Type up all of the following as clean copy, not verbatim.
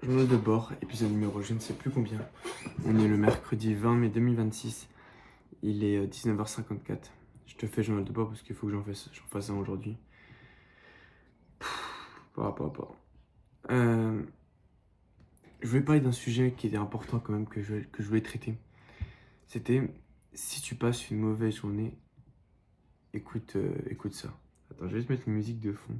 Journal de bord, épisode numéro je ne sais plus combien. On est le mercredi 20 mai 2026. Il est 19h54. Je te fais journal de bord parce qu'il faut que j'en fasse un aujourd'hui. Par rapport à rapport. Je voulais parler d'un sujet qui était important quand même que je voulais traiter. C'était si tu passes une mauvaise journée, écoute ça. Attends, je vais juste mettre une musique de fond.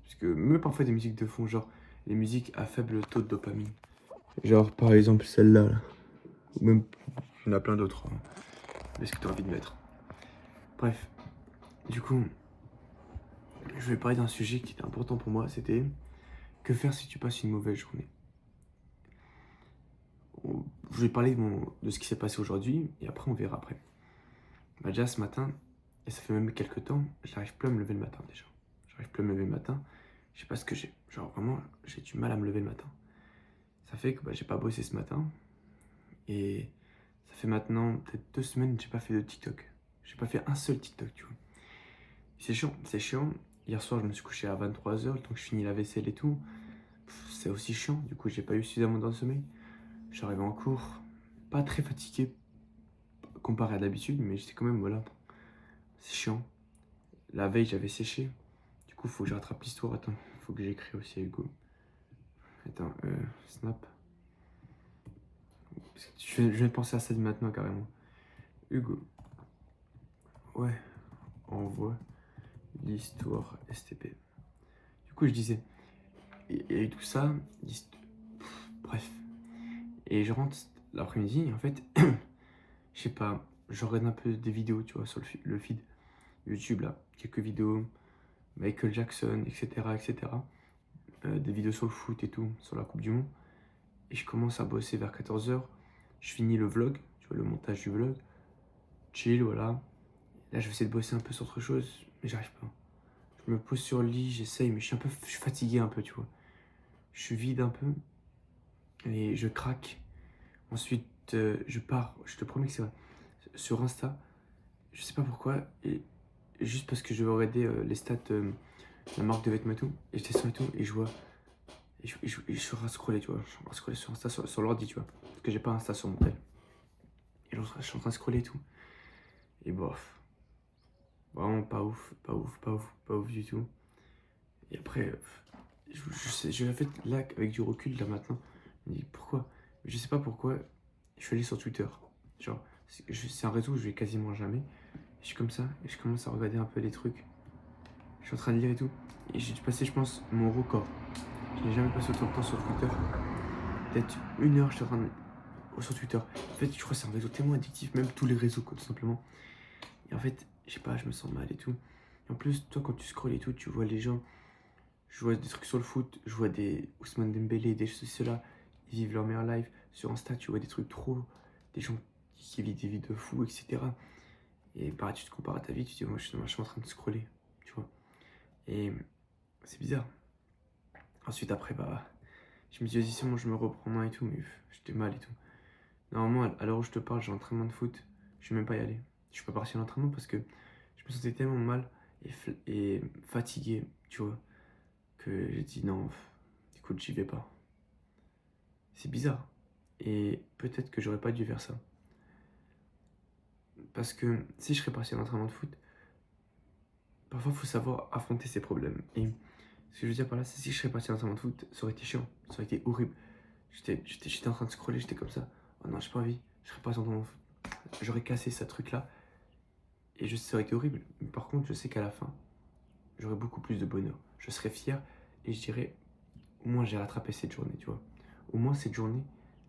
Parce que même parfois des musiques de fond, genre les musiques à faible taux de dopamine. Genre par exemple celle-là. Là. Ou même, il y en a plein d'autres. Hein. Est-ce que tu as envie de mettre? Bref, du coup, je vais parler d'un sujet qui était important pour moi, c'était que faire si tu passes une mauvaise journée. Je vais parler de ce qui s'est passé aujourd'hui et après on verra après. Bah déjà ce matin, et ça fait même quelques temps, j'arrive plus à me lever le matin déjà. J'arrive plus à me lever le matin, je sais pas ce que j'ai. Genre vraiment, j'ai du mal à me lever le matin. Ça fait que j'ai pas bossé ce matin et ça fait maintenant peut-être 2 semaines que j'ai pas fait de TikTok. J'ai pas fait un seul TikTok, tu vois. C'est chiant, c'est chiant. Hier soir, je me suis couché à 23h, le temps que je finis la vaisselle et tout. C'est aussi chiant, du coup, j'ai pas eu suffisamment de sommeil. J'arrivais en cours, pas très fatigué comparé à d'habitude, mais j'étais quand même, voilà, c'est chiant. La veille, j'avais séché. Du coup, faut que je rattrape l'histoire. Attends, faut que j'écris aussi à Hugo. Attends, snap. Parce que je viens de penser à ça maintenant, carrément. Hugo. Ouais, envoie l'histoire STP. Du coup, je disais, et tout ça, bref. Et je rentre l'après-midi, et en fait, je sais pas, je regarde un peu des vidéos, tu vois, sur le feed YouTube, là. Quelques vidéos, Michael Jackson, etc., etc. Des vidéos sur le foot et tout, sur la Coupe du Monde. Et je commence à bosser vers 14h. Je finis le vlog, tu vois, le montage du vlog. Chill, voilà. Là, je vais essayer de bosser un peu sur autre chose, mais j'arrive pas. Je me pose sur le lit, j'essaye, mais je suis fatigué un peu, tu vois. Je suis vide un peu, et je craque. Ensuite, je pars, je te promets que c'est vrai. Sur Insta, je sais pas pourquoi, et juste parce que je vais regarder les stats de la marque de vêtements et tout, et je descends et tout, et je vois, et je suis en train de scroller, tu vois, je suis en train de scroller sur Insta, sur l'ordi, tu vois, parce que j'ai pas Insta sur mon tel. Et je suis en train de scroller et tout, et bof, vraiment pas ouf, pas ouf, pas ouf, pas ouf du tout. Et après, en fait, là, avec du recul, là maintenant, je me dis pourquoi, je sais pas pourquoi, je suis allé sur Twitter, genre, c'est un réseau où je vais quasiment jamais. Je suis comme ça, et je commence à regarder un peu les trucs. Je suis en train de lire et tout. Et j'ai dû passer, je pense, mon record. Je n'ai jamais passé autant de temps sur Twitter. Peut-être 1 heure, je suis en train de... sur Twitter. En fait, je crois que c'est un réseau tellement addictif, même tous les réseaux, quoi, tout simplement. Et en fait, je sais pas, je me sens mal et tout. Et en plus, toi, quand tu scrolles et tout, tu vois les gens. Je vois des trucs sur le foot, je vois des Ousmane Dembélé, des choses, ceux-là. Ils vivent leur meilleure life. Sur Insta, tu vois des trucs trop. Des gens qui vivent des vies de fous, etc. Et pareil, tu te compares à ta vie, tu te dis, moi, je suis en train de scroller, tu vois. Et c'est bizarre. Ensuite, après, je me dis, vas-y, c'est bon, je me reprends main et tout, mais j'étais mal et tout. Normalement, à l'heure où je te parle, j'ai l'entraînement de foot, je vais même pas y aller. Je suis pas parti à l'entraînement parce que je me sentais tellement mal et fatigué, tu vois, que j'ai dit, non, écoute, j'y vais pas. C'est bizarre. Et peut-être que j'aurais pas dû faire ça. Parce que si je serais parti à l'entraînement de foot, parfois, il faut savoir affronter ses problèmes. Et ce que je veux dire par là, c'est si je serais parti à l'entraînement de foot, ça aurait été chiant, ça aurait été horrible. J'étais en train de scroller, j'étais comme ça. Oh non, j'ai pas envie, je serais pas en train de... J'aurais cassé ce truc-là. Et ça aurait été horrible. Mais par contre, je sais qu'à la fin, j'aurais beaucoup plus de bonheur. Je serais fier et je dirais, au moins j'ai rattrapé cette journée, tu vois. Au moins cette journée,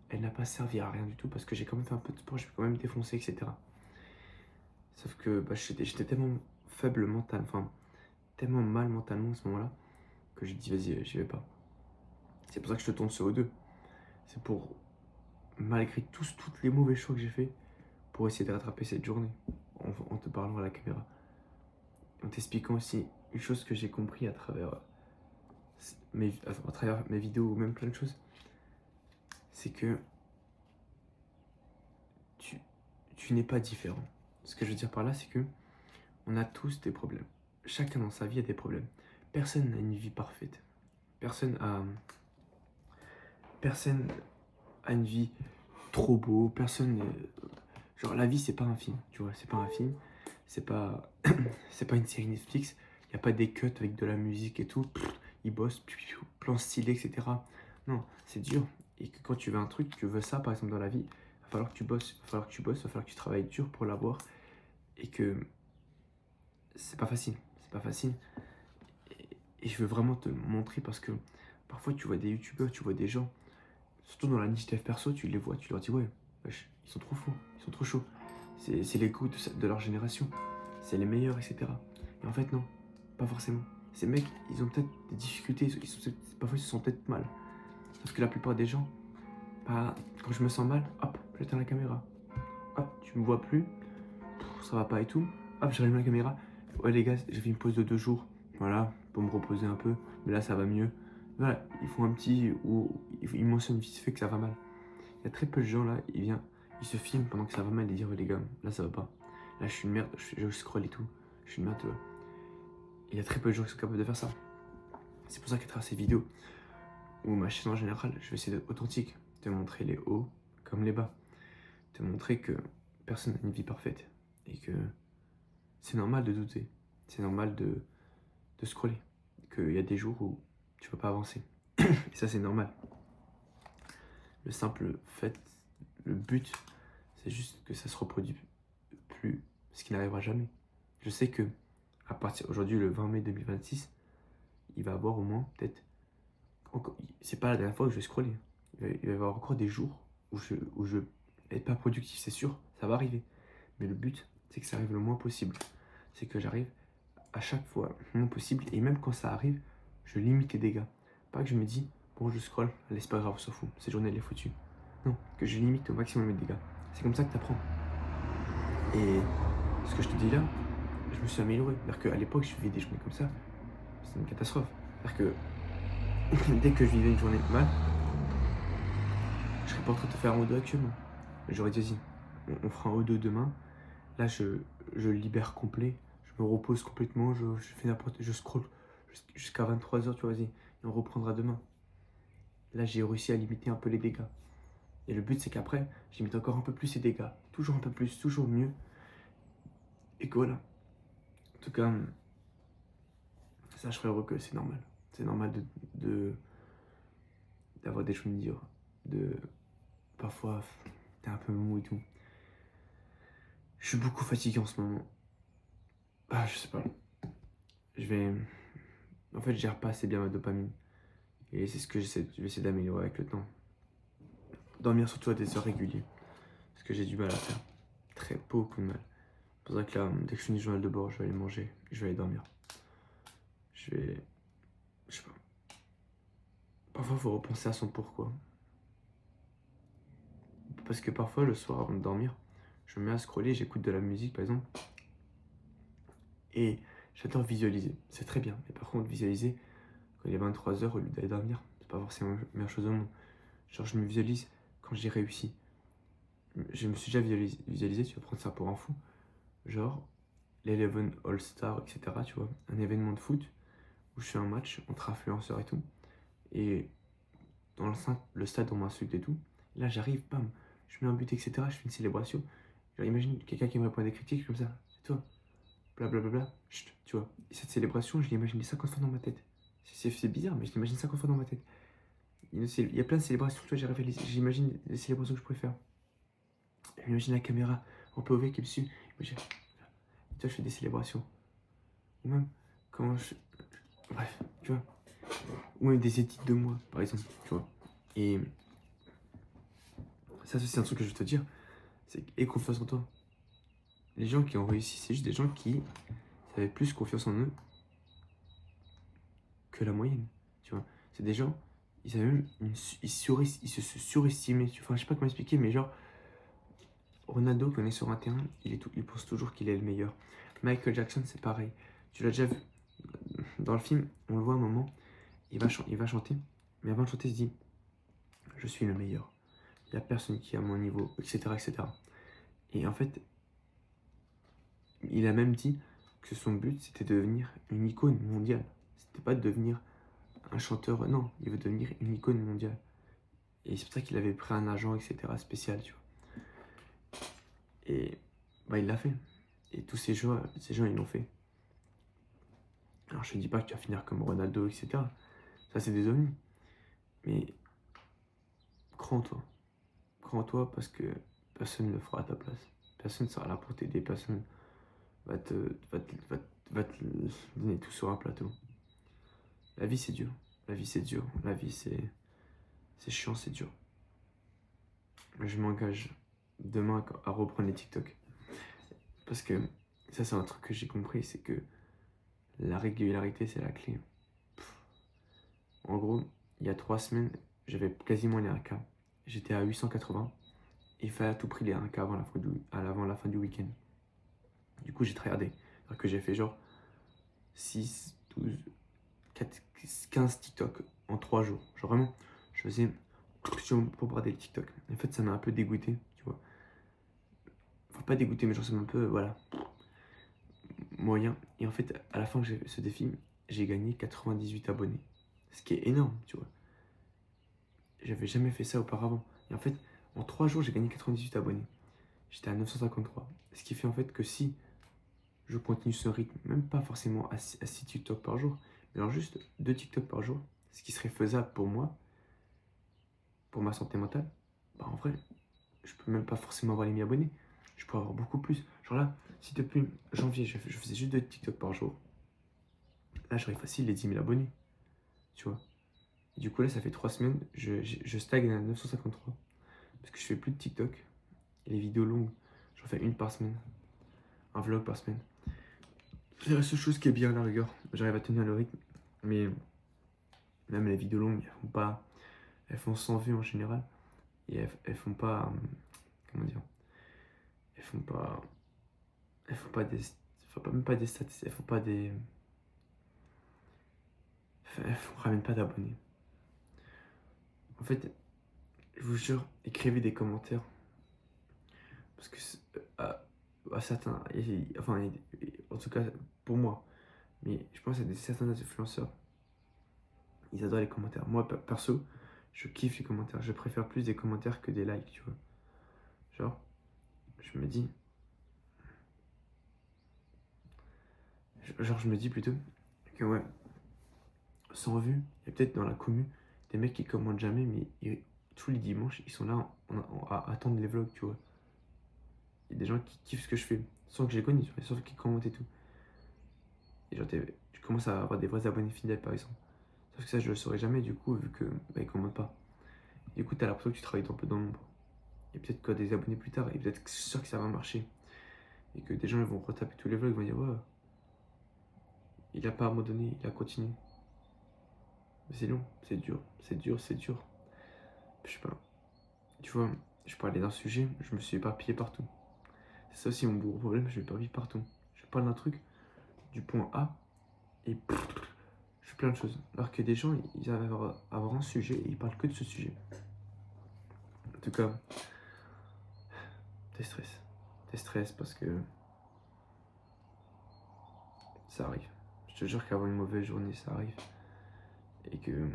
elle n'a pas servi à rien du tout parce que j'ai quand même fait un peu de sport, je suis quand même défoncé, etc. Sauf que j'étais tellement faible mentalement, enfin, tellement mal mentalement à ce moment-là, que j'ai dit, vas-y, j'y vais pas. C'est pour ça que je te tourne ce O2. C'est pour, malgré toutes les mauvais choix que j'ai fait, pour essayer de rattraper cette journée, en te parlant à la caméra. En t'expliquant aussi une chose que j'ai compris à travers mes vidéos ou même plein de choses, c'est que tu n'es pas différent. Ce que je veux dire par là, c'est que on a tous des problèmes. Chacun dans sa vie a des problèmes. Personne n'a une vie parfaite. Personne a personne a une vie trop beau, personne genre la vie c'est pas un film, tu vois, c'est pas un film, c'est pas c'est pas une série Netflix, il y a pas des cuts avec de la musique et tout, ils bossent, plan stylé, etc. Non, c'est dur. Et que quand tu veux un truc, tu veux ça par exemple dans la vie, il va falloir que tu bosses, il va falloir que tu bosses, il va falloir que tu travailles dur pour l'avoir et que c'est pas facile, c'est pas facile. Et je veux vraiment te le montrer parce que parfois tu vois des youtubeurs, tu vois des gens, surtout dans la niche dev perso, tu les vois, tu leur dis ouais, wesh, ils sont trop forts, ils sont trop chauds. C'est les goûts de leur génération, c'est les meilleurs, etc. Et en fait non, pas forcément. Ces mecs, ils ont peut-être des difficultés, parfois ils se sentent peut-être mal. Sauf que la plupart des gens, bah, quand je me sens mal, hop, j'éteins la caméra. Hop, tu me vois plus, ça va pas et tout. Hop, j'allume la caméra. Ouais les gars, j'ai fait une pause de 2 jours. Voilà, pour me reposer un peu. Mais là ça va mieux. Voilà, ils font un petit ou ils mentionnent vite fait que ça va mal. Il y a très peu de gens là, ils se filment pendant que ça va mal et disent ouais les gars, là ça va pas. Là je suis une merde, je scroll et tout. Je suis une merde, tu vois. Il y a très peu de gens qui sont capables de faire ça. C'est pour ça qu'à travers ces vidéos, ou ma chaîne en général, je vais essayer d'être authentique. Te montrer les hauts comme les bas. Te montrer que personne n'a une vie parfaite. Et que c'est normal de douter. C'est normal de scroller. Qu'il y a des jours où tu vas pas avancer. Et ça, c'est normal. Le simple fait, le but, c'est juste que ça se reproduise plus, ce qui n'arrivera jamais. Je sais que à partir aujourd'hui, le 20 mai 2026, il va y avoir au moins peut-être. C'est pas la dernière fois que je vais scroller. Il va y avoir encore des jours où je vais être pas productif, c'est sûr, ça va arriver. Mais le but, c'est que ça arrive le moins possible. C'est que j'arrive à chaque fois le moins possible. Et même quand ça arrive, je limite les dégâts. Pas que je me dis, bon, je scroll, allez, c'est pas grave, on s'en fout, cette journée elle est foutue. Non, que je limite au maximum les dégâts. C'est comme ça que tu apprends. Et ce que je te dis là, je me suis amélioré. C'est-à-dire qu'à l'époque, je vivais des journées comme ça, c'était une catastrophe. C'est-à-dire que dès que je vivais une journée mal, je serais pas en train de te faire un O2 actuellement. J'aurais dit, vas-y, on fera un O2 demain. Là, je libère complet, je me repose complètement, je fais n'importe, je scroll jusqu'à 23h, tu vois, vas-y, et on reprendra demain. Là, j'ai réussi à limiter un peu les dégâts. Et le but, c'est qu'après, je limite encore un peu plus les dégâts, toujours un peu plus, toujours mieux. Et que voilà. En tout cas, sache frérot que c'est normal. C'est normal d'avoir des choses dures, de parfois t'es un peu mou et tout. Je suis beaucoup fatigué en ce moment. Ah, je sais pas. Je vais. En fait, je gère pas assez bien ma dopamine. Et c'est ce que je vais essayer d'améliorer avec le temps. Dormir surtout à des heures régulières. Parce que j'ai du mal à faire. Très beaucoup de mal. C'est pour ça que là, dès que je finis le journal de bord, je vais aller manger. Et je vais aller dormir. Je vais. Je sais pas. Parfois, il faut repenser à son pourquoi. Parce que parfois, le soir, avant de dormir, je me mets à scroller, j'écoute de la musique par exemple. Et j'adore visualiser. C'est très bien. Mais par contre, visualiser, quand il est 23h au lieu d'aller dormir, c'est pas forcément la meilleure chose au monde. Genre, je me visualise quand j'ai réussi. Je me suis déjà visualisé, tu vas prendre ça pour un fou. Genre, l'Eleven All-Star, etc. Tu vois, un événement de foot où je fais un match entre influenceurs et tout. Et dans le stade, on m'insulte et tout. Et là, j'arrive, bam, je mets un but, etc. Je fais une célébration. Genre, imagine quelqu'un qui me répond à des critiques comme ça. C'est toi. Blablabla. Chut, tu vois. Et cette célébration, je l'imagine 50 fois dans ma tête. C'est bizarre, mais je l'imagine 50 fois dans ma tête. Il y a plein de célébrations, tu vois, j'imagine les célébrations que je pourrais faire. J'imagine la caméra en POV qui me suit. Tu vois, je fais des célébrations. Ou même, quand je. Bref, tu vois. Ou même des édits de moi, par exemple, tu vois. Et ça, c'est un truc que je veux te dire. C'est aie confiance en toi. Les gens qui ont réussi, c'est juste des gens qui avaient plus confiance en eux que la moyenne, tu vois. C'est des gens, ils avaient même ils se surestimaient. Enfin, je sais pas comment expliquer, mais genre, Ronaldo, quand on est sur un terrain, il pense toujours qu'il est le meilleur. Michael Jackson, c'est pareil. Tu l'as déjà vu dans le film, on le voit à un moment, il va chanter, mais avant de chanter, il se dit je suis le meilleur. Il n'y a personne qui est à mon niveau, etc., etc. Et en fait, il a même dit que son but, c'était de devenir une icône mondiale. C'était pas de devenir un chanteur, non, il veut devenir une icône mondiale. Et c'est pour ça qu'il avait pris un agent, etc. spécial, tu vois. Et bah, il l'a fait. Et tous ces gens, ils l'ont fait. Alors je te dis pas que tu vas finir comme Ronaldo, etc. Ça, c'est des ovnis. Mais crois en toi. Crois en toi parce que personne ne le fera à ta place. Personne ne sera là pour t'aider. Personne va te, va te donner tout sur un plateau. La vie, c'est dur. La vie, c'est dur. La vie, c'est chiant, c'est dur. Je m'engage demain à reprendre les TikTok. Parce que ça, c'est un truc que j'ai compris, c'est que la régularité, c'est la clé. En gros, il y a 3 semaines, j'avais quasiment les 1K. J'étais à 880. Et il fallait à tout prix les 1K avant la fin du week-end. Du coup, j'ai tryhardé. Alors que j'ai fait genre 6, 12, 4, 15 TikTok en 3 jours. Genre vraiment, je faisais pour brader le TikTok. En fait, ça m'a un peu dégoûté, tu vois. Enfin, pas dégoûté, mais genre ça m'a un peu, voilà, moyen. Et en fait, à la fin que j'ai fait ce défi, j'ai gagné 98 abonnés. Ce qui est énorme, tu vois. J'avais jamais fait ça auparavant. Et en fait, en 3 jours, j'ai gagné 98 abonnés. J'étais à 953. Ce qui fait en fait que si je continue ce rythme, même pas forcément à 6 TikTok par jour, mais alors juste 2 TikTok par jour, ce qui serait faisable pour moi, pour ma santé mentale, bah en vrai, je peux même pas forcément avoir les 1000 abonnés. Je peux avoir beaucoup plus. Genre là, si depuis janvier, je faisais juste 2 TikTok par jour, là, j'aurais facile les 10 000 abonnés, tu vois. Et du coup, là, ça fait 3 semaines, je stagne à 953, parce que je fais plus de TikTok. Et les vidéos longues, j'en fais une par semaine, un vlog par semaine. C'est la seule chose qui est bien à la rigueur. J'arrive à tenir le rythme, mais même les vidéos longues, elles font 100 vues en général, et elles font pas, comment dire, elles font pas, même pas des statistiques, elles ramènent pas d'abonnés. En fait, je vous jure, écrivez des commentaires, parce que à certains, enfin, en tout cas pour moi, mais je pense à certains influenceurs, ils adorent les commentaires. Moi, perso, je kiffe les commentaires. Je préfère plus des commentaires que des likes, tu vois. Genre, je me dis, je me dis plutôt que ouais, sans vue, il y a peut-être dans la commu des mecs qui commentent jamais, mais tous les dimanches, ils sont là à attendre les vlogs, tu vois. Il y a des gens qui kiffent ce que je fais, sans que je les connaisse, tu vois, sauf qu'ils commentent et tout. Et genre, tu commences à avoir des vrais abonnés fidèles, par exemple. Sauf que ça, je le saurais jamais, du coup, vu que bah, ils commentent pas. Du coup, t'as l'impression que tu travailles un peu dans l'ombre. Et peut-être que des abonnés plus tard, et peut-être sûr que ça va marcher. Et que des gens ils vont retaper tous les vlogs, ils vont dire ouais, il a pas abandonné, il a continué. Mais c'est long, c'est dur, c'est dur, c'est dur. Je sais pas. Tu vois, je parlais d'un sujet, je me suis éparpillé partout. C'est ça aussi mon gros problème, je m'éparpille partout. Je parle d'un truc, du point A, et je fais plein de choses. Alors que des gens, ils arrivent à avoir un sujet et ils parlent que de ce sujet. En tout cas, t'es stress. T'es stress parce que ça arrive. Je te jure qu'avoir une mauvaise journée, ça arrive. Et que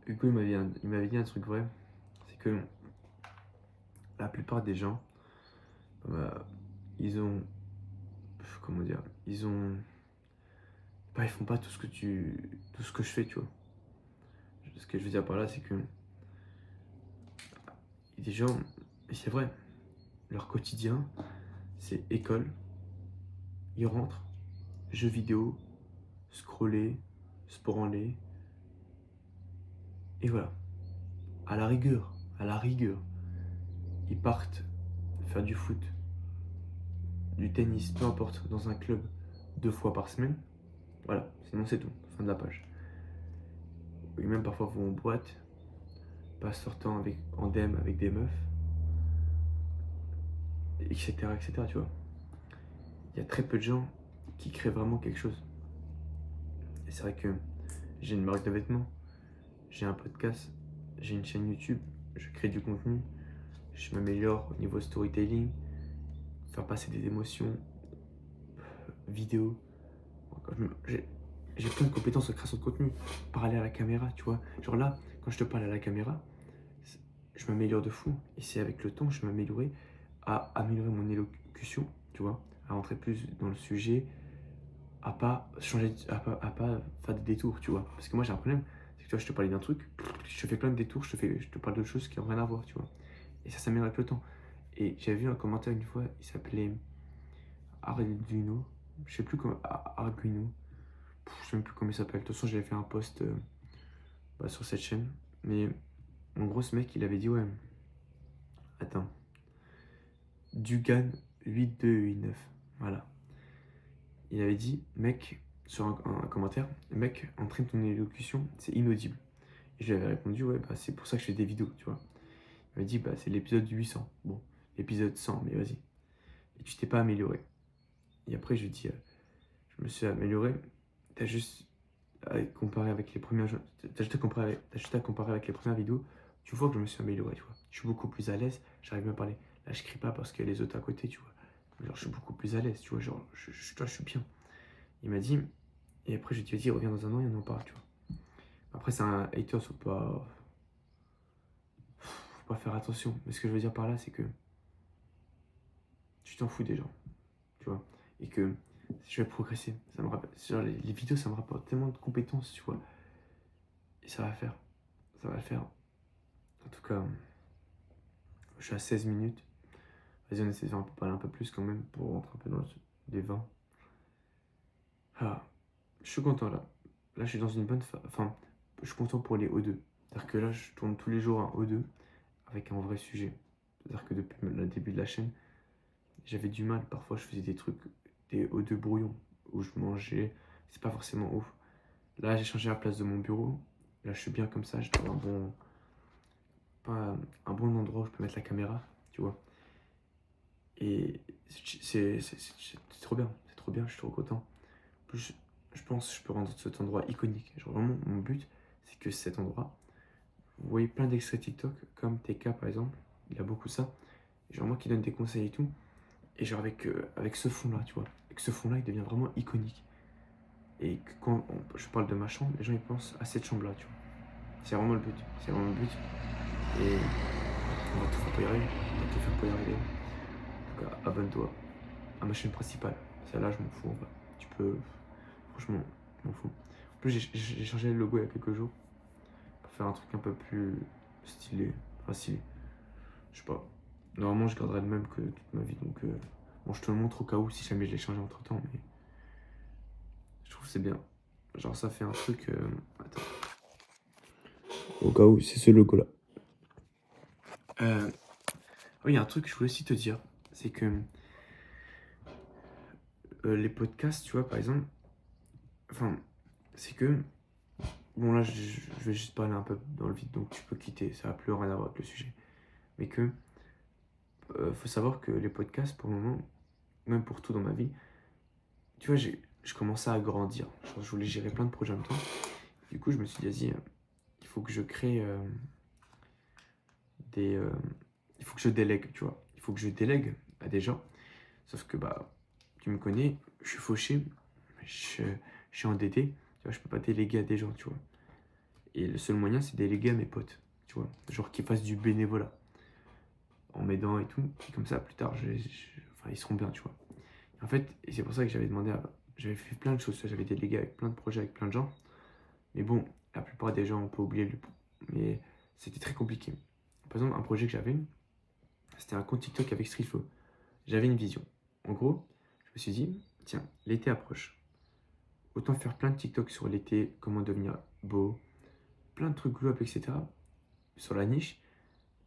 Hugo, il m'avait dit un truc vrai, c'est que la plupart des gens, ils ont, comment dire, ils font pas tout ce que je fais, tu vois. Ce que je veux dire par là, c'est que des gens, et c'est vrai, leur quotidien, c'est école, ils rentrent, jeux vidéo, scroller, se branler, et voilà. À la rigueur, ils partent faire du foot, du tennis, peu importe, dans un club 2 fois par semaine. Voilà, sinon c'est tout, fin de la page. Et même parfois vont en boîte, pas sortant en DM avec des meufs, etc., etc., tu vois. Il y a très peu de gens qui créent vraiment quelque chose. Et c'est vrai que j'ai une marque de vêtements, j'ai un podcast, j'ai une chaîne YouTube, je crée du contenu, je m'améliore au niveau storytelling, faire passer des émotions, vidéo. J'ai plein de compétences en création de contenu, parler à la caméra, tu vois. Genre là, quand je te parle à la caméra, je m'améliore de fou. Et c'est avec le temps que je m'améliorais à améliorer mon élocution, tu vois, à rentrer plus dans le sujet, à pas changer, à pas faire des détours, tu vois. Parce que moi, j'ai un problème, c'est que tu vois, je te parlais d'un truc, je te fais plein de détours, je te parle d'autre chose qui n'ont rien à voir, tu vois. Et ça s'améliore avec le temps. Et j'avais vu un commentaire une fois, il s'appelait Arduino, je sais plus comment, Arguino, je sais même plus comment il s'appelle. De toute façon, j'avais fait un post sur cette chaîne. Mais en gros, ce mec, il avait dit, ouais, attends, Dugan 8289, voilà. Il avait dit, mec, sur un commentaire, mec, entraîne ton élocution, c'est inaudible. Et je lui avais répondu, ouais, bah, c'est pour ça que je fais des vidéos, tu vois. Il m'a dit, bah, c'est l'épisode 800. Bon, l'épisode 100, mais vas-y. Et tu t'es pas amélioré. Et après, je lui dis, je me suis amélioré. T'as juste à comparer avec les premières, t'as juste à comparer avec les premières vidéos. Tu vois que je me suis amélioré, tu vois. Je suis beaucoup plus à l'aise, j'arrive même à parler. Là, je crie pas parce qu'il y a les autres à côté, tu vois. Genre, je suis beaucoup plus à l'aise, tu vois. Genre, je suis bien. Il m'a dit, et après, je lui ai dit, vas-y, reviens dans un an et on en parle, tu vois. Après, c'est un hater, faut pas faire attention. Mais ce que je veux dire par là, c'est que tu t'en fous des gens, tu vois. Et que je vais progresser. Ça me rappelle, genre, les vidéos, ça me rapporte tellement de compétences, tu vois. Et ça va faire. Ça va le faire. En tout cas, je suis à 16 minutes. Vas-y, on essaie de parler un peu plus quand même pour rentrer un peu dans les 20. Ah, je suis content là. Là, je suis dans une bonne enfin, je suis content pour les O2. C'est-à-dire que là, je tourne tous les jours un O2 avec un vrai sujet. C'est-à-dire que depuis le début de la chaîne, j'avais du mal. Parfois, je faisais des trucs, des O2 brouillons, où je mangeais. C'est pas forcément ouf. Là, j'ai changé la place de mon bureau. Là, je suis bien comme ça. Je trouve un bon endroit où je peux mettre la caméra, tu vois. Et c'est trop bien. C'est trop bien, je suis trop content. En plus, je pense que je peux rendre cet endroit iconique. Genre, vraiment, mon but, c'est que cet endroit, vous voyez plein d'extraits TikTok, comme TK par exemple, il a beaucoup ça. Genre, moi qui donne des conseils et tout. Et genre, avec ce fond-là, tu vois. Avec ce fond-là, il devient vraiment iconique. Et que quand je parle de ma chambre, les gens ils pensent à cette chambre-là, tu vois. C'est vraiment le but. C'est vraiment le but. Et on va tout faire pour y arriver. On va tout faire pour y arriver. En tout cas, abonne-toi à ma chaîne principale. Celle-là, je m'en fous en vrai. Tu peux. Franchement, je m'en fous. En plus, j'ai changé le logo il y a quelques jours pour faire un truc un peu plus stylé. Enfin, stylé. Je sais pas. Normalement, je garderai le même que toute ma vie. Donc, bon, je te le montre au cas où si jamais je l'ai changé entre temps. Mais je trouve que c'est bien. Genre, ça fait un truc. Attends. Au cas où, c'est ce logo-là. Oui, il y a un truc que je voulais aussi te dire. C'est que les podcasts, tu vois, par exemple. Enfin, c'est que. Bon, là, je vais juste parler un peu dans le vide, donc tu peux quitter. Ça n'a plus rien à voir avec le sujet. Mais que. Faut savoir que les podcasts, pour le moment, même pour tout dans ma vie, tu vois, je commençais à grandir. Genre, je voulais gérer plein de projets en même temps. Du coup, je me suis dit, vas-y, il faut que je crée des. Il faut que je délègue, tu vois. Il faut que je délègue à des gens. Sauf que, bah, tu me connais, je suis fauché, je, je suis endetté, tu vois, je peux pas déléguer à des gens, tu vois. Et le seul moyen, c'est déléguer à mes potes, tu vois. Genre qu'ils fassent du bénévolat en m'aidant et tout. Et comme ça, plus tard, enfin, ils seront bien, tu vois. En fait, et c'est pour ça que j'avais demandé j'avais fait plein de choses, j'avais délégué avec plein de projets, avec plein de gens. Mais bon, la plupart des gens, on peut oublier mais c'était très compliqué. Par exemple, un projet que j'avais, c'était un compte TikTok avec Streetflow. J'avais une vision. En gros, je me suis dit, tiens, l'été approche. Autant faire plein de TikTok sur l'été, comment devenir beau, plein de trucs glow up, etc. sur la niche,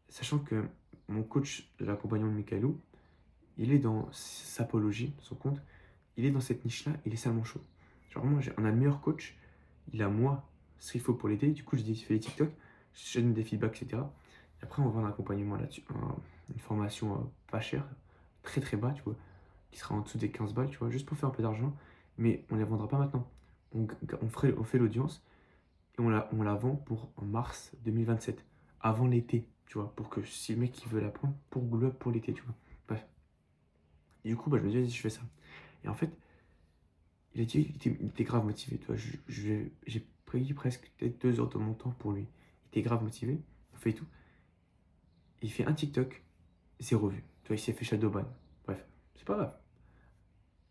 sachant que mon coach de l'accompagnement de Michaelou, il est dans Sapologie, son compte, il est dans cette niche-là, il est salement chaud. Genre vraiment, on a le meilleur coach, il a moi, ce qu'il faut pour l'été, du coup je fais les TikTok, je donne des feedbacks, etc. Et après on va un accompagnement là-dessus, une formation pas chère, très très bas, tu vois, qui sera en dessous des 15 balles, tu vois, juste pour faire un peu d'argent, mais on ne les vendra pas maintenant. On fait l'audience et on la vend pour en mars 2027, avant l'été, tu vois, pour que si le mec il veut la prendre, pour Globe pour l'été, tu vois. Bref. Et du coup, bah, je me dis, vas-y, je fais ça. Et en fait, il était grave motivé, tu vois. J'ai pris presque peut-être 2 heures de mon temps pour lui. Il était grave motivé, on fait tout. il fait un TikTok, 0 vues. Tu vois, il s'est fait shadowban. Bref, c'est pas grave.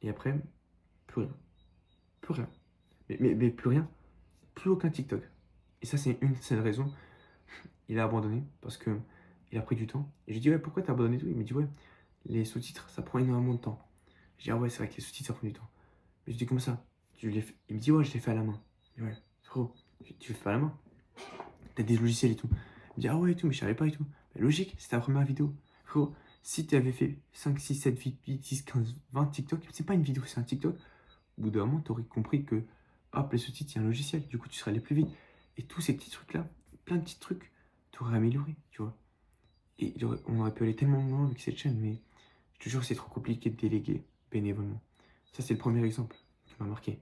Et après, plus rien. Plus rien. Mais plus rien. Plus aucun TikTok. Et ça, c'est une seule raison. Il a abandonné parce que il a pris du temps. Et je lui dis, ouais, pourquoi t'as abandonné tout? Il me dit, ouais, les sous-titres, ça prend énormément de temps. Je dis, ah ouais, c'est vrai que les sous-titres, ça prend du temps. Mais je dis, comme ça. Il me dit, ouais, je l'ai fait à la main. Je dis, ouais, frérot, tu le fais à la main. T'as des logiciels et tout. Il me dit, ah ouais, et tout, mais je savais pas et tout. Mais logique, c'est ta première vidéo. Frérot, si tu avais fait 5, 6, 7, 8, 10, 15, 20 TikTok, c'est pas une vidéo, c'est un TikTok. Au bout d'un moment, tu aurais compris que, hop, les sous-titres, il y a un logiciel. Du coup, tu serais allé plus vite. Et tous ces petits trucs-là, plein de petits trucs, tu aurais amélioré, tu vois. Et on aurait pu aller tellement loin avec cette chaîne, mais je te jure, c'est trop compliqué de déléguer bénévolement. Ça, c'est le premier exemple qui m'a marqué.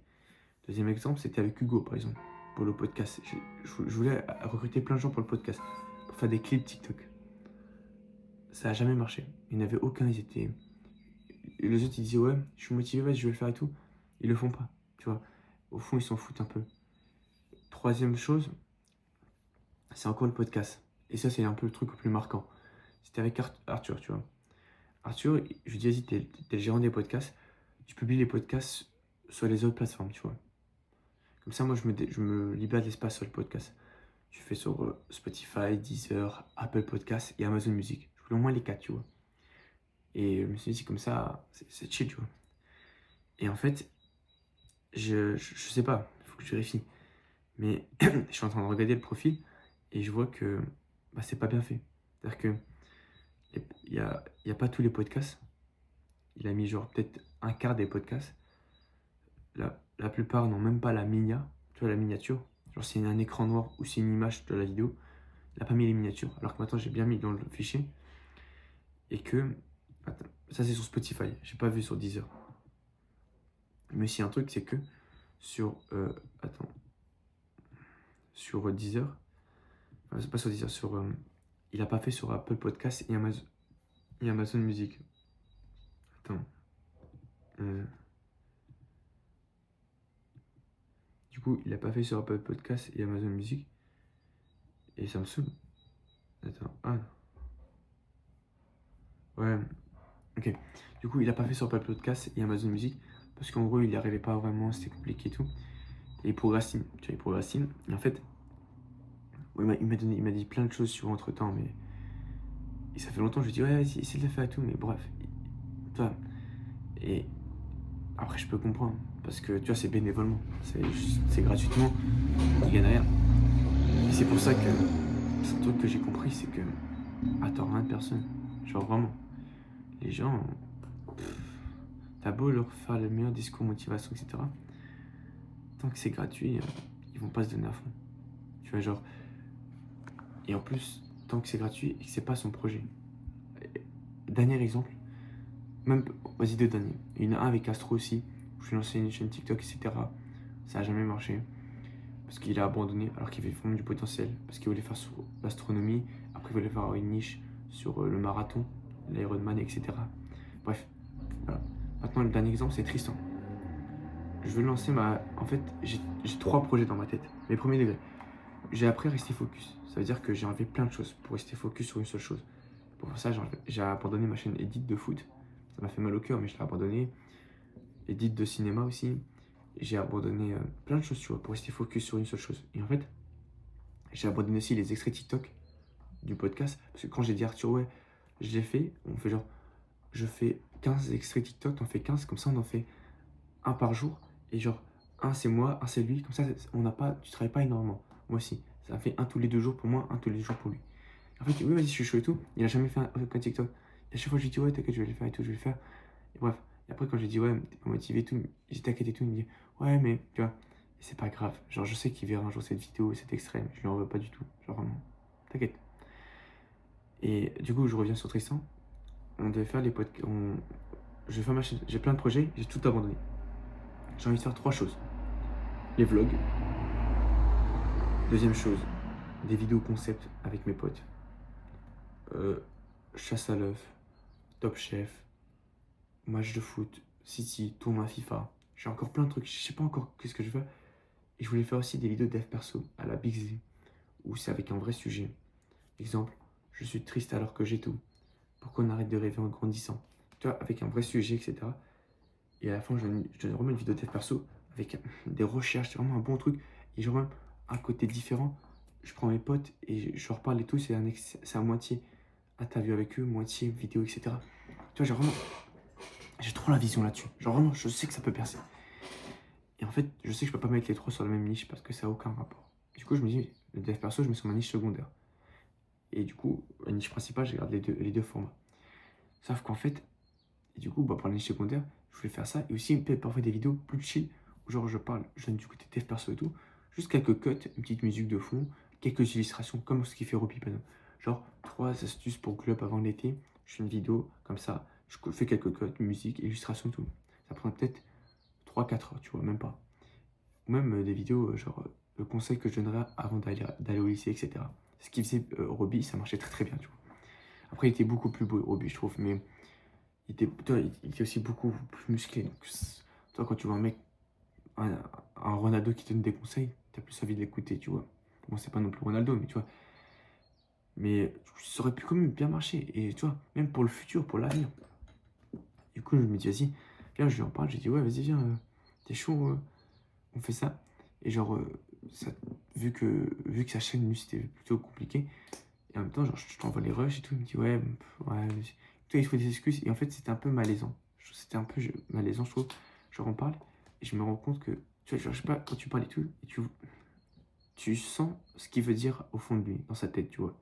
Deuxième exemple, c'était avec Hugo, par exemple, pour le podcast. Je voulais recruter plein de gens pour le podcast, pour faire des clips TikTok. Ça n'a jamais marché. Il n'y en avait aucun, ils étaient... Les autres, ils disaient, ouais, je suis motivé, vas-y, je vais le faire et tout. Ils le font pas, tu vois. Au fond, ils s'en foutent un peu. Troisième chose, c'est encore le podcast. Et ça, c'est un peu le truc le plus marquant. C'était avec Arthur, tu vois. Arthur, je lui dis, vas-y, t'es le gérant des podcasts. Tu publies les podcasts sur les autres plateformes, tu vois. Comme ça, moi, je me libère de l'espace sur le podcast. Je fais sur Spotify, Deezer, Apple Podcasts et Amazon Music. Je voulais au moins les 4, tu vois. Et je me suis dit, comme ça, c'est chill, tu vois. Et en fait, je sais pas, il faut que je vérifie. Mais je suis en train de regarder le profil et je vois que bah, c'est pas bien fait. C'est-à-dire que il y a pas tous les podcasts. Il a mis genre peut-être un quart des podcasts. La plupart n'ont même pas la minia, tu vois, la miniature. Genre c'est un écran noir ou c'est une image de la vidéo. Il n'a pas mis les miniatures. Alors que maintenant j'ai bien mis dans le fichier. Et que... Attends, ça c'est sur Spotify. J'ai pas vu sur Deezer. Mais aussi un truc, c'est que sur... attends. Sur Deezer... Enfin, c'est pas sur Deezer, sur... il a pas fait sur Apple Podcast et Amazon Music. Attends. Du coup, il a pas fait sur Apple Podcast et Amazon Music. Et ça me saoule. Attends. Ah. Ouais. Ok. Du coup, il a pas fait sur Apple Podcast et Amazon Music. Parce qu'en gros, il n'y arrivait pas vraiment. C'était compliqué et tout. Et il procrastine. Tu vois, il procrastine. Et en fait, ouais, il m'a dit plein de choses sur entre temps. Mais. Et ça fait longtemps. Je lui dis, ouais, vas-y, essaie de le faire et tout. Mais bref. Tu vois. Et. Après, je peux comprendre. Parce que, tu vois, c'est bénévolement. C'est gratuitement. Tu gagnes rien. Et c'est pour ça que. C'est un truc que j'ai compris. C'est que. Attends, rien de personne. Genre vraiment. Les gens. T'as beau leur faire le meilleur discours motivation, etc. Tant que c'est gratuit, ils vont pas se donner à fond. Tu vois, genre. Et en plus, tant que c'est gratuit et que c'est pas son projet. Dernier exemple, même. Vas-y, deux derniers. Il y en a un avec Astro aussi, où je lui ai lancé une chaîne TikTok, etc. Ça a jamais marché. Parce qu'il a abandonné alors qu'il avait vraiment du potentiel. Parce qu'il voulait faire sur l'astronomie. Après, il voulait faire une niche sur le marathon, l'Ironman, etc. Bref, voilà. Maintenant, le dernier exemple, c'est Tristan. Je veux lancer ma... En fait, j'ai 3 projets dans ma tête. Mes premiers degrés. J'ai appris à rester focus. Ça veut dire que j'ai enlevé plein de choses pour rester focus sur une seule chose. Pour ça, j'ai abandonné ma chaîne Edit de foot. Ça m'a fait mal au cœur, mais je l'ai abandonné. Edit de cinéma aussi. J'ai abandonné plein de choses, tu vois, pour rester focus sur une seule chose. Et en fait, j'ai abandonné aussi les extraits TikTok du podcast. Parce que quand j'ai dit à Arthur, ouais, je l'ai fait, on fait genre, je fais 15 extraits TikTok, t'en fais 15, comme ça on en fait un par jour. Et genre, un c'est moi, un c'est lui. Comme ça, on n'a pas, tu travailles pas énormément. Moi aussi. Ça fait un tous les 2 jours pour moi, un tous les 2 jours pour lui. En fait, oui, vas-y, je suis chaud et tout. Il a jamais fait un TikTok. Et à chaque fois, je lui dis, ouais, t'inquiète, je vais le faire et tout, je vais le faire. Et bref. Et après, quand j'ai dit, ouais, t'es pas motivé et tout, j'ai t'inquiète et tout, il me dit, ouais, mais tu vois, c'est pas grave. Genre, je sais qu'il verra un jour cette vidéo et cet extrait, mais je lui en veux pas du tout. Genre, vraiment, t'inquiète. Et du coup, je reviens sur Tristan. On devait faire les podcasts. Je vais faire ma chaîne. J'ai plein de projets, j'ai tout abandonné. J'ai envie de faire 3 choses. Les vlogs. Deuxième chose, des vidéos concept avec mes potes. Chasse à l'œuf, Top Chef, match de foot, City, tournoi FIFA. J'ai encore plein de trucs, je sais pas encore qu'est-ce que je veux. Et je voulais faire aussi des vidéos dev perso à la Big Z, où c'est avec un vrai sujet. Exemple, Je suis triste alors que j'ai tout. Pourquoi on arrête de rêver en grandissant? Tu vois, avec un vrai sujet, etc. Et à la fin, je donne vraiment une vidéo dev perso avec des recherches, c'est vraiment un bon truc. Et genre même un côté différent. Je prends mes potes et je leur parle et tout, c'est à moitié interview avec eux, moitié vidéo, etc. Tu vois, genre vraiment, j'ai trop la vision là-dessus. Genre vraiment, je sais que ça peut percer. Et en fait, je sais que je peux pas mettre les trois sur la même niche parce que ça n'a aucun rapport. Du coup, je me dis, le dev perso, je mets sur ma niche secondaire. Et du coup, la niche principale, je garde les deux formats. Sauf qu'en fait, et du coup, bah, pour la niche secondaire, je voulais faire ça. Et aussi, peut-être parfois des vidéos plus chill, où genre je parle, je donne du côté dev perso et tout. Juste quelques cuts, une petite musique de fond, quelques illustrations, comme ce qu'il fait Roby Pano. Genre, 3 astuces pour glow up avant l'été. Je fais une vidéo comme ça, je fais quelques cuts, musique, illustration et tout. Ça prend peut-être 3-4 heures, tu vois, même pas. Ou même des vidéos, le conseil que je donnerais avant d'aller au lycée, etc. Ce qu'il faisait Roby, ça marchait très très bien, tu vois. Après, il était beaucoup plus beau, Roby, je trouve, mais il était aussi beaucoup plus musclé. Donc, toi, quand tu vois un mec, un Ronaldo qui te donne des conseils, t'as plus envie de l'écouter, tu vois. Bon, c'est pas non plus Ronaldo, mais tu vois. Mais ça aurait pu quand même bien marcher. Et tu vois, même pour le futur, pour l'avenir. Du coup, je me dis, vas-y, viens, je lui en parle. J'ai dit, ouais, vas-y, viens, t'es chaud, on fait ça. Et genre, ça, vu que sa chaîne, lui, c'était plutôt compliqué. Et en même temps, genre, je t'envoie les rushs et tout. Il me dit, ouais, ouais. Toi, il faut des excuses. Et en fait, c'était un peu malaisant. C'était un peu malaisant, je trouve. Je en parle et je me rends compte que, tu vois, genre, je sais pas, quand tu parles et tout, et tu sens ce qu'il veut dire au fond de lui, dans sa tête, tu vois.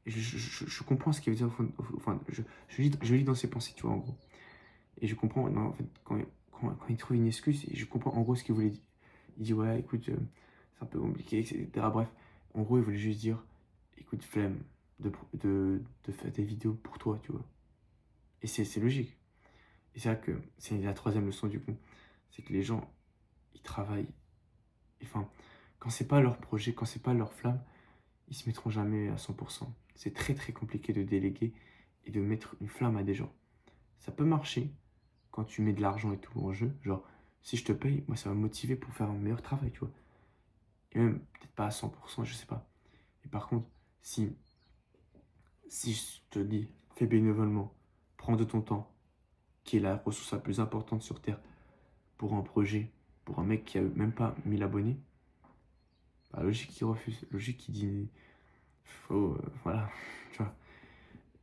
Et je comprends ce qu'il veut dire au fond, enfin, je lis dans ses pensées, tu vois, en gros. Et je comprends, non, en fait, quand il trouve une excuse, et je comprends en gros ce qu'il voulait dire. Il dit, ouais, écoute, c'est un peu compliqué, etc. Bref, en gros, il voulait juste dire, écoute, flemme de faire des vidéos pour toi, tu vois. Et c'est logique. Et c'est vrai que c'est la troisième leçon du coup. C'est que les gens, ils travaillent. Enfin, quand c'est pas leur projet, quand c'est pas leur flamme, ils se mettront jamais à 100%. C'est très très compliqué de déléguer et de mettre une flamme à des gens. Ça peut marcher quand tu mets de l'argent et tout en jeu. Genre, si je te paye, moi ça va me motiver pour faire un meilleur travail, tu vois. Et même, peut-être pas à 100%, je sais pas. Et par contre, si je te dis, fais bénévolement, prends de ton temps, qui est la ressource la plus importante sur Terre pour un projet, pour un mec qui a même pas 1000 abonnés, bah, logique qu'il refuse, logique qu'il dit, faut, voilà, tu vois.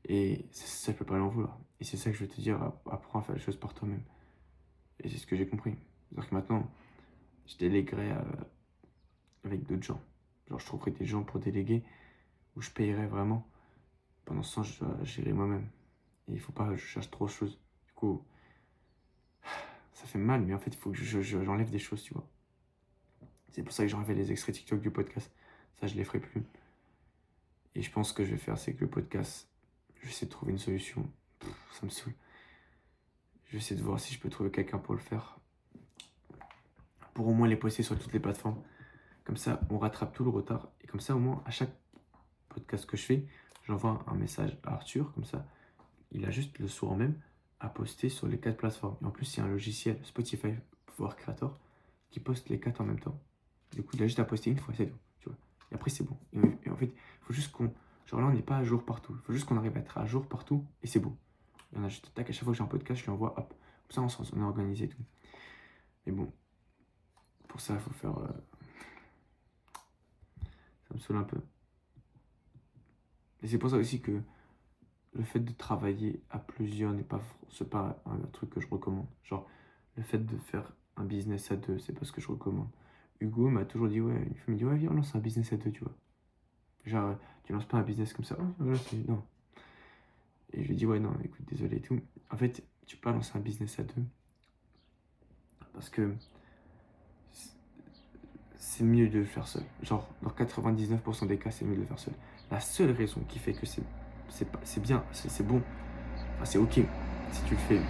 Et ça, je peux pas l'en vouloir. Et c'est ça que je veux te dire, apprends à faire les choses par toi-même. Et c'est ce que j'ai compris. C'est-à-dire que maintenant, je déléguerai avec d'autres gens. Genre, je trouverai des gens pour déléguer où je payerai vraiment. Pendant ce temps, je dois gérer moi-même. Et il faut pas que je cherche trop de choses. Du coup, ça fait mal, mais en fait, il faut que j'enlève des choses, tu vois. C'est pour ça que j'enlève les extraits TikTok du podcast. Ça, je les ferai plus. Et je pense que je vais faire, c'est que le podcast, je vais essayer de trouver une solution. Ça me saoule. Je vais essayer de voir si je peux trouver quelqu'un pour le faire. Pour au moins les poster sur toutes les plateformes. Comme ça, on rattrape tout le retard. Et comme ça, au moins, à chaque podcast que je fais, j'envoie un message à Arthur. Comme ça, il a juste le soir même à poster sur les 4 plateformes. Et en plus, il y a un logiciel Spotify Power Creator qui poste les 4 en même temps. Du coup, il a juste à poster une fois, c'est tout. Tu vois. Et après, c'est bon. Et en fait, il faut juste qu'on. Genre là, on n'est pas à jour partout. Il faut juste qu'on arrive à être à jour partout et c'est bon. Il y en a juste tac, à chaque fois que j'ai un podcast, je lui envoie, hop. Comme ça, on est organisé et tout. Mais bon, pour ça, il faut faire. Ça me saoule un peu. Et c'est pour ça aussi que le fait de travailler à plusieurs c'est pas un truc que je recommande. Genre, le fait de faire un business à deux, c'est pas ce que je recommande. Hugo m'a toujours dit, ouais, une fois, il me dit, ouais, viens, on lance un business à deux, tu vois. Genre, tu lances pas un business comme ça, oh, voilà, non. Et je lui dis, ouais, non, écoute, désolé et tout. En fait, tu peux pas lancer un business à deux parce que c'est mieux de le faire seul. Genre, dans 99% des cas, c'est mieux de le faire seul. La seule raison qui fait que c'est bien, c'est bon, enfin, c'est ok si tu le fais.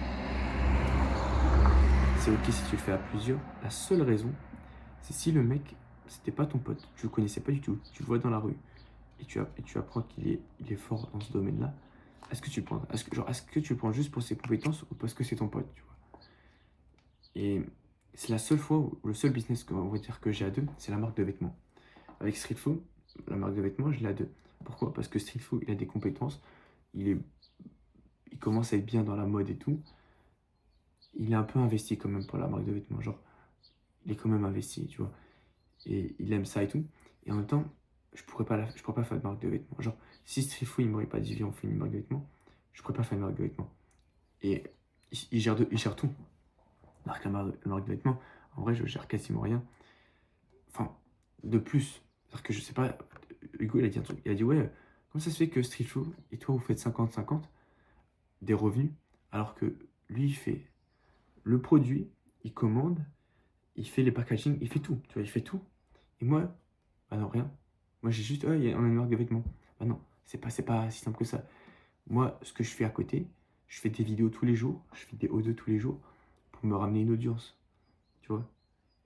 C'est ok si tu le fais à plusieurs. La seule raison, c'est si le mec, c'était pas ton pote, tu le connaissais pas du tout, tu le vois dans la rue et tu apprends il est fort dans ce domaine-là. Est-ce que tu le prends, est-ce que tu le prends juste pour ses compétences ou parce que c'est ton pote, tu vois. Et c'est la seule fois, le seul business qu'on va dire que j'ai à deux, c'est la marque de vêtements. Avec Streetflow, la marque de vêtements, je l'ai à 2. Pourquoi? Parce que Streetful, il a des compétences, il commence à être bien dans la mode et tout. Il est un peu investi quand même pour la marque de vêtements, genre, il est quand même investi, tu vois. Et il aime ça et tout. Et en même temps, je pourrais pas faire de marque de vêtements. Genre, si Streetful, il m'aurait pas dit, viens, on fait une marque de vêtements, je pourrais pas faire une marque de vêtements. Et il gère tout. Alors que la marque de vêtements, en vrai, je gère quasiment rien. Enfin, de plus. C'est-à-dire que je sais pas, Hugo, il a dit un truc. Il a dit, ouais, comment ça se fait que Streetful et toi, vous faites 50-50 des revenus, alors que lui, il fait le produit, il commande, il fait les packaging, il fait tout. Tu vois, il fait tout. Et moi, bah non, rien. Moi, j'ai juste, on a une marque de vêtements. Bah non, c'est pas si simple que ça. Moi, ce que je fais à côté, je fais des vidéos tous les jours, je fais des O2 tous les jours pour me ramener une audience. Tu vois.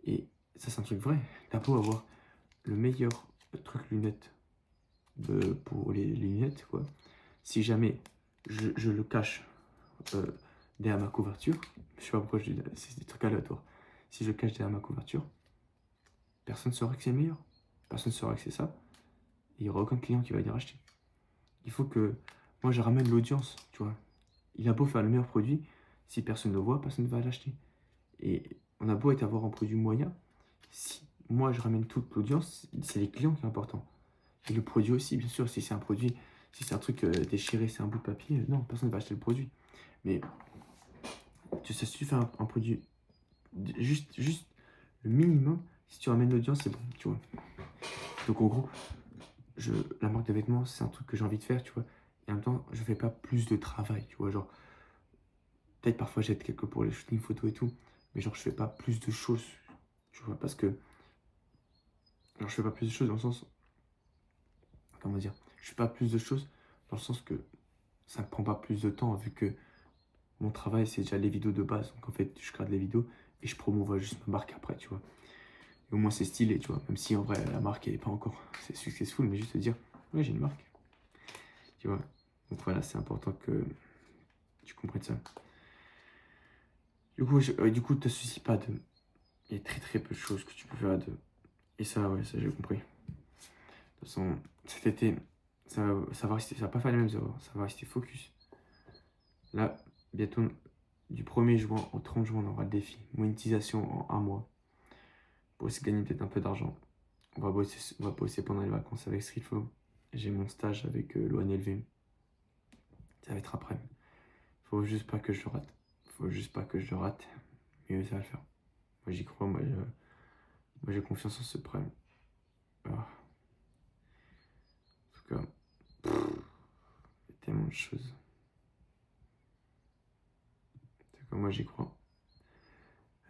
Et ça, c'est un truc vrai. T'as beau avoir le meilleur truc lunettes pour les lunettes, quoi. Si jamais je le cache derrière ma couverture, je sais pas pourquoi je dis c'est des trucs aléatoires. Si je le cache derrière ma couverture, personne ne saura que c'est le meilleur. Personne ne saura que c'est ça. Et il n'y aura aucun client qui va venir acheter. Il faut que moi je ramène l'audience, tu vois. Il a beau faire le meilleur produit, si personne ne le voit, personne ne va l'acheter. Et on a beau être avoir un produit moyen, si moi je ramène toute l'audience, c'est les clients qui sont importants. Et le produit aussi, bien sûr, si c'est un produit, si c'est un truc déchiré, c'est un bout de papier, non, personne ne va acheter le produit. Mais tu sais, si tu fais un produit juste le minimum, si tu ramènes l'audience, c'est bon, tu vois. Donc en gros, la marque de vêtements, c'est un truc que j'ai envie de faire, tu vois. Et en même temps, je fais pas plus de travail, tu vois. Genre, peut-être parfois j'aide quelques pour les shootings photos et tout, mais genre, je fais pas plus de choses, tu vois, parce que, genre, je fais pas plus de choses dans le sens, comment dire, je fais pas plus de choses dans le sens que ça me prend pas plus de temps, vu que mon travail, c'est déjà les vidéos de base. Donc en fait, je crée les vidéos et je promouvois juste ma marque après, tu vois. Et au moins, c'est stylé, tu vois. Même si en vrai, la marque, elle est pas encore c'est successful, mais juste te dire, ouais, j'ai une marque, tu vois. Donc voilà, c'est important que tu comprennes ça. Du coup, te soucies pas de. Il y a très très peu de choses que tu peux faire à deux. Et ça, ouais, ça j'ai compris. De toute façon, cet été, ça va rester, ça va pas faire les mêmes erreurs. Ça va rester focus. Là, bientôt, du 1er juin au 30 juin, on aura le défi. Monétisation en un mois. Pour essayer de gagner peut-être un peu d'argent. On va bosser pendant les vacances avec Streetflow. J'ai mon stage avec l'ONLV. Ça va être après. Faut juste pas que je le rate. Faut juste pas que je le rate. Mais ça va le faire. Moi j'y crois, moi j'ai confiance en ce problème. En tout cas, il y a tellement de choses. En tout cas, moi j'y crois.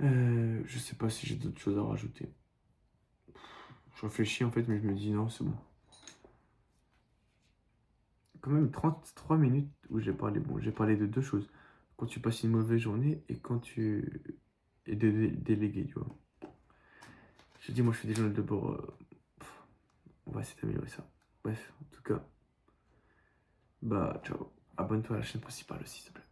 Je sais pas si j'ai d'autres choses à rajouter. Je réfléchis en fait, mais je me dis non, c'est bon. Quand même 33 minutes où j'ai parlé. Bon, j'ai parlé de deux choses. Quand tu passes une mauvaise journée et quand tu es délégué, tu vois. Je te dis, moi je fais des journées de bord. On va essayer d'améliorer ça. Bref, en tout cas, bah ciao. Abonne-toi à la chaîne principale aussi, s'il te plaît.